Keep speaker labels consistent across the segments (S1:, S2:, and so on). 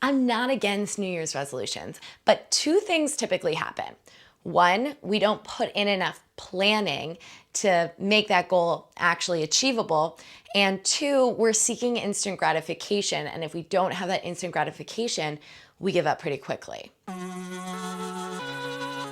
S1: I'm not against New Year's resolutions, but two things typically happen. One, we don't put in enough planning to make that goal actually achievable. And two, we're seeking instant gratification. And if we don't have that instant gratification, we give up pretty quickly.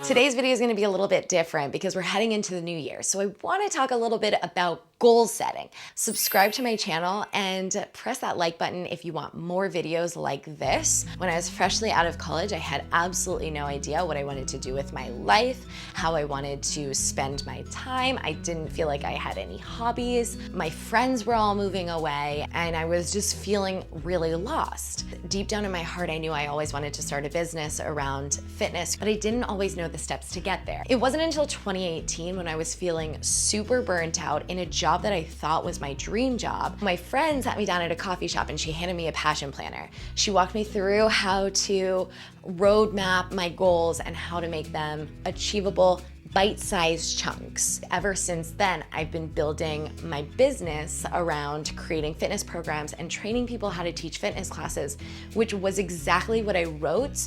S1: Today's video is going to be a little bit different because we're heading into the new year. So I want to talk a little bit about goal setting. Subscribe to my channel and press that like button if you want more videos like this. When I was freshly out of college, I had absolutely no idea what I wanted to do with my life, how I wanted to spend my time. I didn't feel like I had any hobbies. My friends were all moving away and I was just feeling really lost. Deep down in my heart, I knew I always wanted to start a business around fitness, but I didn't always know the steps to get there. It wasn't until 2018 when I was feeling super burnt out in a job that I thought was my dream job. My friend sat me down at a coffee shop and she handed me a passion planner. She walked me through how to roadmap my goals and how to make them achievable, bite-sized chunks. Ever since then, I've been building my business around creating fitness programs and training people how to teach fitness classes, which was exactly what I wrote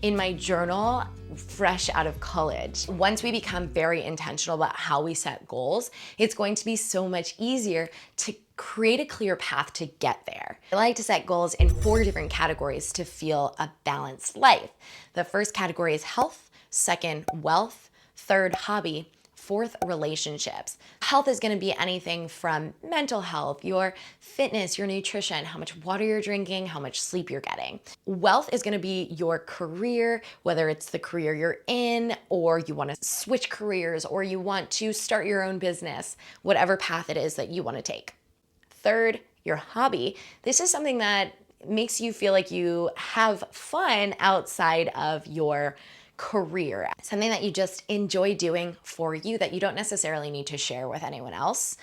S1: in my journal fresh out of college. Once we become very intentional about how we set goals, it's going to be so much easier to create a clear path to get there. I like to set goals in 4 different categories to feel a balanced life. The first category is health, second, wealth, third, hobby, fourth, relationships. Health is gonna be anything from mental health, your fitness, your nutrition, how much water you're drinking, how much sleep you're getting. Wealth is gonna be your career, whether it's the career you're in, or you wanna switch careers, or you want to start your own business, whatever path it is that you wanna take. Third, your hobby. This is something that makes you feel like you have fun outside of your career, something that you just enjoy doing for you that you don't necessarily need to share with anyone else.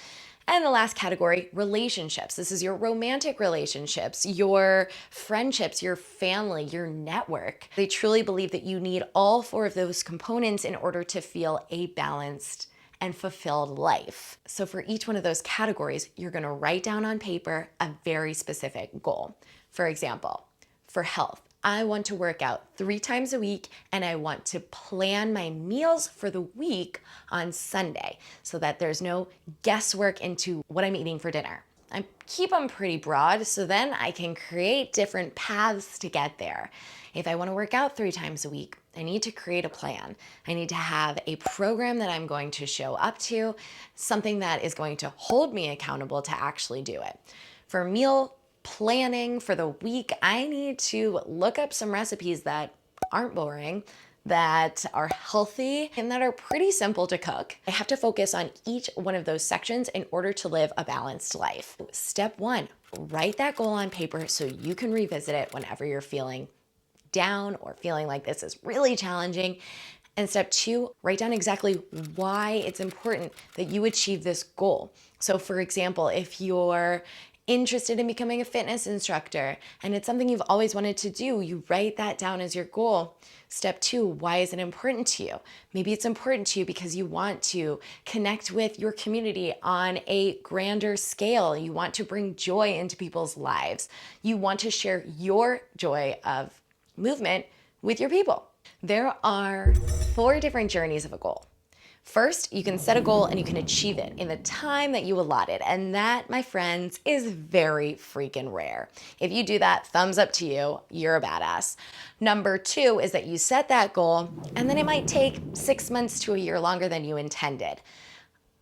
S1: And the last category, relationships. This is your romantic relationships, your friendships, your family, your network. They truly believe that you need all 4 of those components in order to feel a balanced and fulfilled life. So for each one of those categories, you're gonna write down on paper a very specific goal. For example, for health, I want to work out 3 times a week and I want to plan my meals for the week on Sunday so that there's no guesswork into what I'm eating for dinner. I keep them pretty broad so then I can create different paths to get there. If I want to work out 3 times a week, I need to create a plan. I need to have a program that I'm going to show up to, something that is going to hold me accountable to actually do it. For meal planning for the week, I need to look up some recipes that aren't boring, that are healthy, and that are pretty simple to cook. I have to focus on each one of those sections in order to live a balanced life. Step 1, write that goal on paper so you can revisit it whenever you're feeling down or feeling like this is really challenging. And step 2, write down exactly why it's important that you achieve this goal. So for example, if you're interested in becoming a fitness instructor and it's something you've always wanted to do, you write that down as your goal. Step 2, why is it important to you? Maybe it's important to you because you want to connect with your community on a grander scale. You want to bring joy into people's lives. You want to share your joy of movement with your people. There are 4 different journeys of a goal. First, you can set a goal and you can achieve it in the time that you allotted. And that, my friends, is very freaking rare. If you do that, thumbs up to you, you're a badass. Number 2 is that you set that goal and then it might take 6 months to a year longer than you intended.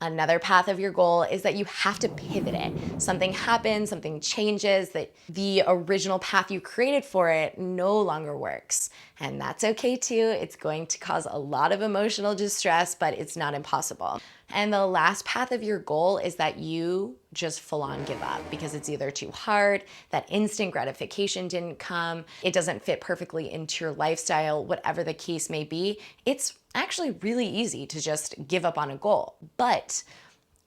S1: Another path of your goal is that you have to pivot it. Something happens, something changes, that the original path you created for it no longer works. And that's okay too. It's going to cause a lot of emotional distress, but it's not impossible. And the last path of your goal is that you just full on give up because it's either too hard, that instant gratification didn't come, it doesn't fit perfectly into your lifestyle, whatever the case may be. It's actually really easy to just give up on a goal, but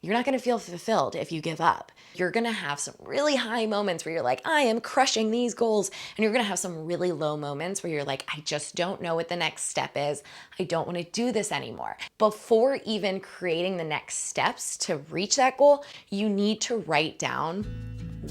S1: you're not gonna feel fulfilled if you give up. You're gonna have some really high moments where you're like, I am crushing these goals. And you're gonna have some really low moments where you're like, I just don't know what the next step is. I don't wanna do this anymore. Before even creating the next steps to reach that goal, you need to write down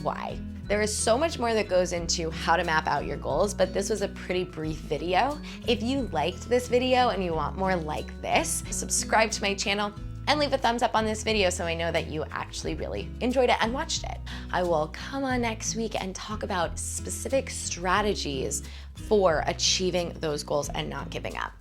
S1: why. There is so much more that goes into how to map out your goals, but this was a pretty brief video. If you liked this video and you want more like this, subscribe to my channel and leave a thumbs up on this video so I know that you actually really enjoyed it and watched it. I will come on next week and talk about specific strategies for achieving those goals and not giving up.